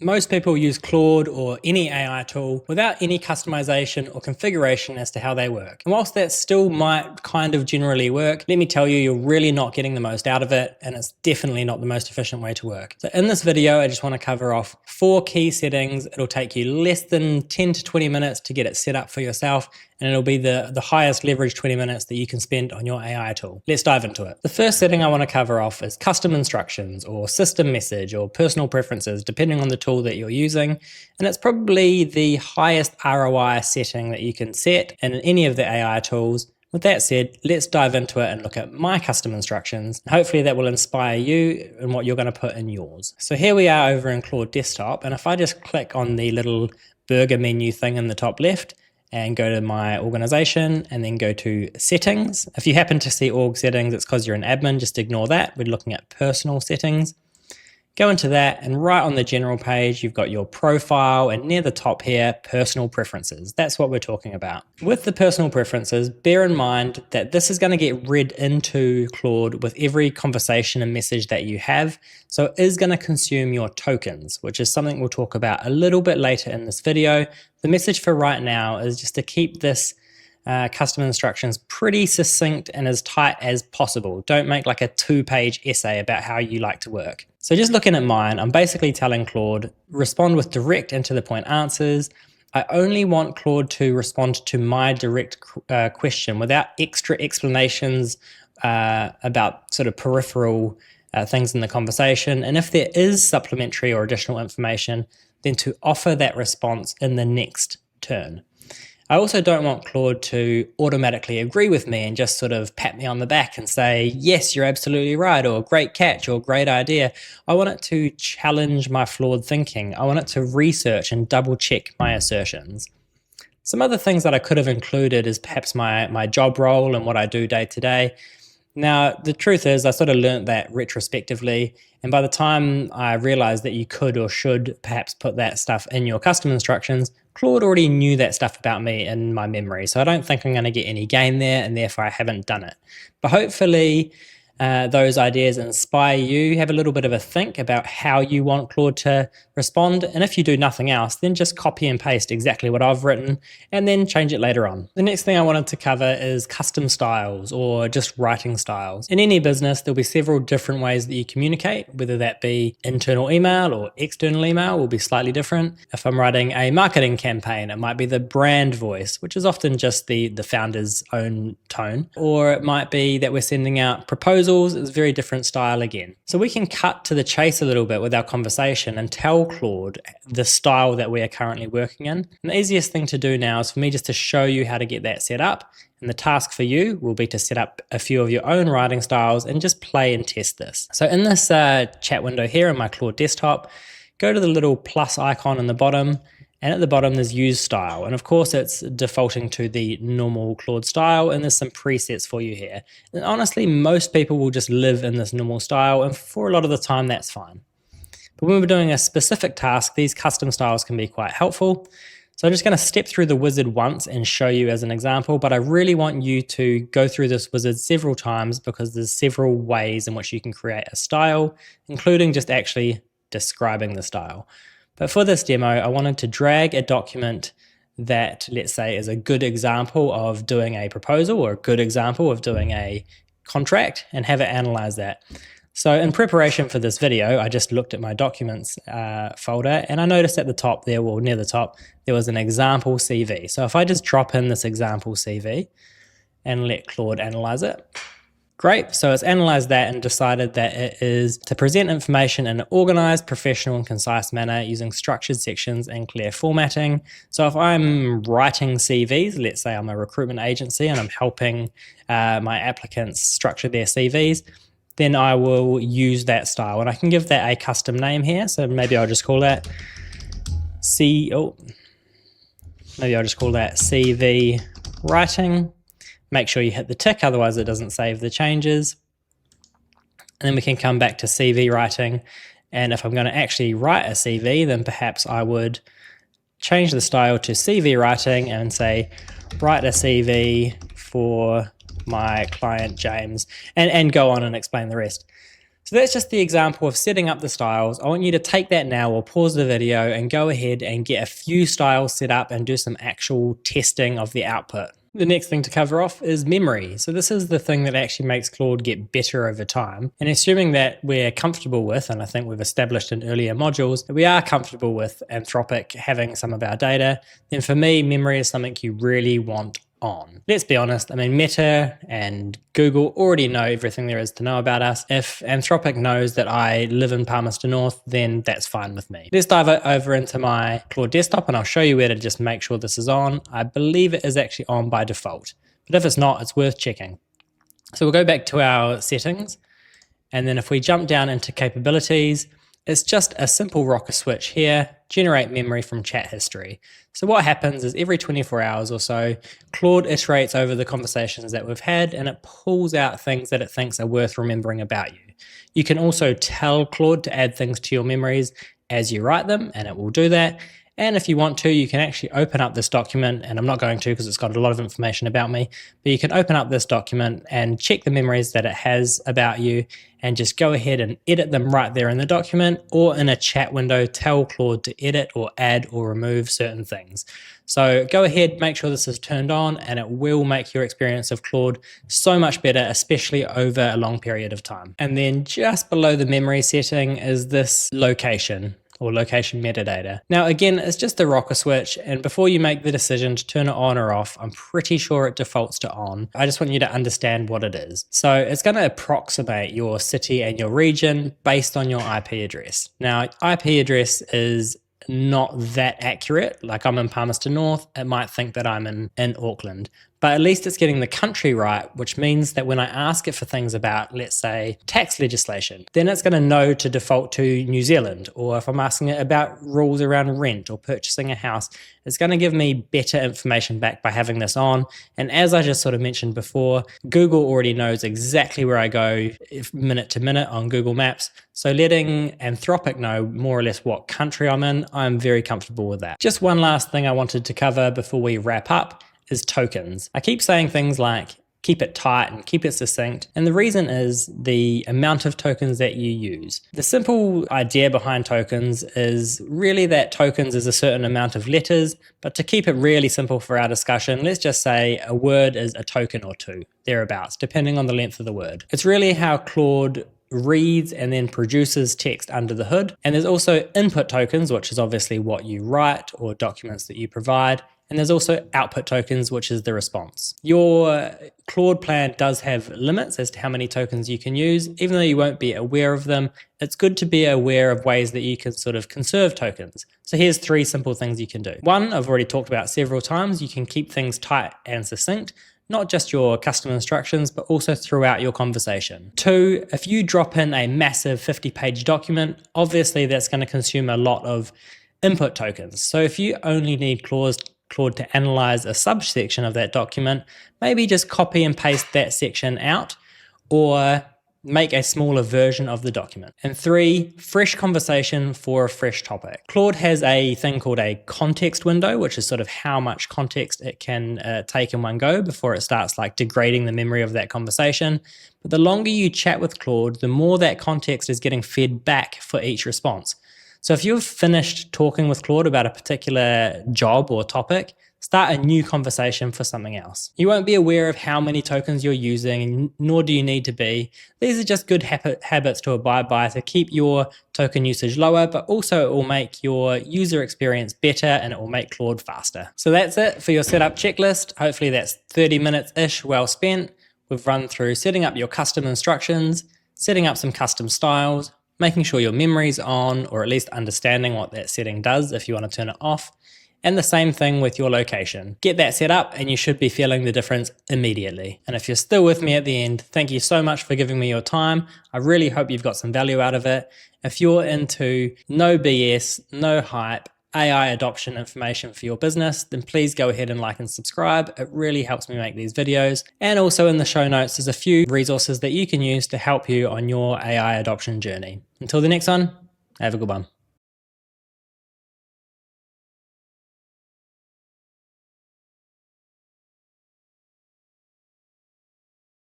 Most people use Claude or any AI tool without any customization or configuration as to how they work. And whilst that still might kind of generally work, let me tell you, you're really not getting the most out of it, and it's definitely not the most efficient way to work. So in this video, I just want to cover off 4 key settings. It'll take you less than 10 to 20 minutes to get it set up for yourself, and it'll be the highest leverage 20 minutes that you can spend on your AI tool. Let's dive into it. The first setting I want to cover off is custom instructions or system message or personal preferences, depending on the tool that you're using. And it's probably the highest ROI setting that you can set in any of the AI tools. With that said, let's dive into it and look at my custom instructions. Hopefully that will inspire you in what you're going to put in yours. So here we are over in Claude Desktop, and if I just click on the little burger menu thing in the top left and go to my organization and then go to settings. If you happen to see org settings, it's because you're an admin, just ignore that. We're looking at personal settings. Go into that, and right on the general page, you've got your profile, and near the top here, personal preferences. That's what we're talking about. With the personal preferences, bear in mind that this is going to get read into Claude with every conversation and message that you have. So it is going to consume your tokens, which is something we'll talk about a little bit later in this video. The message for right now is just to keep this custom instructions pretty succinct and as tight as possible. Don't make like a 2-page essay about how you like to work. So just looking at mine, I'm basically telling Claude, respond with direct and to the point answers. I only want Claude to respond to my direct question without extra explanations about sort of peripheral things in the conversation. And if there is supplementary or additional information, then to offer that response in the next turn. I also don't want Claude to automatically agree with me and just sort of pat me on the back and say, yes, you're absolutely right, or great catch, or great idea. I want it to challenge my flawed thinking. I want it to research and double check my assertions. Some other things that I could have included is perhaps my job role and what I do day to day. Now, the truth is I sort of learned that retrospectively, and by the time I realized that you could or should perhaps put that stuff in your custom instructions, Claude already knew that stuff about me in my memory, so I don't think I'm going to get any gain there, and therefore I haven't done it. But hopefully those ideas inspire you. Have a little bit of a think about how you want Claude to respond, and if you do nothing else, then just copy and paste exactly what I've written and then change it later on. The next thing I wanted to cover is custom styles or just writing styles. In any business, there'll be several different ways that you communicate, whether that be internal email or external email will be slightly different. If I'm writing a marketing campaign, it might be the brand voice, which is often just the founder's own tone, or it might be that we're sending out proposals. It's a very different style again. So we can cut to the chase a little bit with our conversation and tell Claude the style that we are currently working in. And the easiest thing to do now is for me just to show you how to get that set up. And the task for you will be to set up a few of your own writing styles and just play and test this. So in this chat window here in my Claude desktop, go to the little plus icon in the bottom, and at the bottom there's use style, and of course it's defaulting to the normal Claude style, and there's some presets for you here. And honestly, most people will just live in this normal style, and for a lot of the time that's fine. But when we're doing a specific task, these custom styles can be quite helpful. So I'm just going to step through the wizard once and show you as an example, but I really want you to go through this wizard several times because there's several ways in which you can create a style, including just actually describing the style. But for this demo, I wanted to drag a document that, let's say, is a good example of doing a proposal or a good example of doing a contract and have it analyze that. So in preparation for this video, I just looked at my documents folder, and I noticed at the top there, well, near the top, there was an example CV. So if I just drop in this example CV and let Claude analyze it. Great, so it's analyzed that and decided that it is to present information in an organized, professional and concise manner using structured sections and clear formatting. So if I'm writing CVs, let's say I'm a recruitment agency and I'm helping my applicants structure their CVs, then I will use that style, and I can give that a custom name here. So maybe I'll just call that CV writing. Make sure you hit the tick, otherwise it doesn't save the changes. And then we can come back to CV writing. And if I'm going to actually write a CV, then perhaps I would change the style to CV writing and say, write a CV for my client James, and go on and explain the rest. So that's just the example of setting up the styles. I want you to take that now or pause the video and go ahead and get a few styles set up and do some actual testing of the output. The next thing to cover off is memory. So this is the thing that actually makes Claude get better over time. And assuming that we're comfortable with, and I think we've established in earlier modules, that we are comfortable with Anthropic having some of our data, then for me, memory is something you really want on. Let's be honest, I mean, Meta and Google already know everything there is to know about us. If Anthropic knows that I live in Palmerston North, then that's fine with me. Let's dive over into my Claude desktop and I'll show you where to just make sure this is on. I believe it is actually on by default, but if it's not, it's worth checking. So we'll go back to our settings, and then if we jump down into capabilities, it's just a simple rocker switch here, generate memory from chat history. So what happens is every 24 hours or so, Claude iterates over the conversations that we've had and it pulls out things that it thinks are worth remembering about you. You can also tell Claude to add things to your memories as you write them, and it will do that. And if you want to, you can actually open up this document, and I'm not going to because it's got a lot of information about me, but you can open up this document and check the memories that it has about you and just go ahead and edit them right there in the document, or in a chat window, tell Claude to edit or add or remove certain things. So go ahead, make sure this is turned on, and it will make your experience of Claude so much better, especially over a long period of time. And then just below the memory setting is this location, or location metadata. Now again, it's just a rocker switch, and before you make the decision to turn it on or off, I'm pretty sure it defaults to on. I just want you to understand what it is. So it's going to approximate your city and your region based on your IP address. Now IP address is not that accurate. Like I'm in Palmerston North, it might think that I'm in Auckland. But at least it's getting the country right, which means that when I ask it for things about, let's say, tax legislation, then it's going to know to default to New Zealand. Or if I'm asking it about rules around rent or purchasing a house, it's going to give me better information back by having this on. And as I just sort of mentioned before, Google already knows exactly where I go minute to minute on Google Maps. So letting Anthropic know more or less what country I'm in, I'm very comfortable with that. Just one last thing I wanted to cover before we wrap up is tokens. I keep saying things like keep it tight and keep it succinct, and the reason is the amount of tokens that you use. The simple idea behind tokens is really that tokens is a certain amount of letters, but to keep it really simple for our discussion, let's just say a word is a token or two, thereabouts, depending on the length of the word. It's really how Claude reads and then produces text under the hood. And there's also input tokens, which is obviously what you write or documents that you provide. And there's also output tokens, which is the response. Your Claude plan does have limits as to how many tokens you can use. Even though you won't be aware of them, it's good to be aware of ways that you can sort of conserve tokens. So here's 3 simple things you can do. 1, I've already talked about several times. You can keep things tight and succinct, not just your custom instructions, but also throughout your conversation. 2, if you drop in a massive 50-page document, obviously that's going to consume a lot of input tokens. So if you only need Claude to analyze a subsection of that document, maybe just copy and paste that section out or make a smaller version of the document. And 3, fresh conversation for a fresh topic. Claude has a thing called a context window, which is sort of how much context it can take in one go before it starts like degrading the memory of that conversation. But the longer you chat with Claude, the more that context is getting fed back for each response. So if you've finished talking with Claude about a particular job or topic, start a new conversation for something else. You won't be aware of how many tokens you're using, nor do you need to be. These are just good habits to abide by to keep your token usage lower, but also it will make your user experience better and it will make Claude faster. So that's it for your setup checklist. Hopefully that's 30 minutes-ish well spent. We've run through setting up your custom instructions, setting up some custom styles, making sure your memory's on, or at least understanding what that setting does if you want to turn it off. And the same thing with your location. Get that set up and you should be feeling the difference immediately. And if you're still with me at the end, thank you so much for giving me your time. I really hope you've got some value out of it. If you're into no BS, no hype, AI adoption information for your business, then please go ahead and like and subscribe. It really helps me make these videos. And also in the show notes, there's a few resources that you can use to help you on your AI adoption journey. Until the next one, have a good one.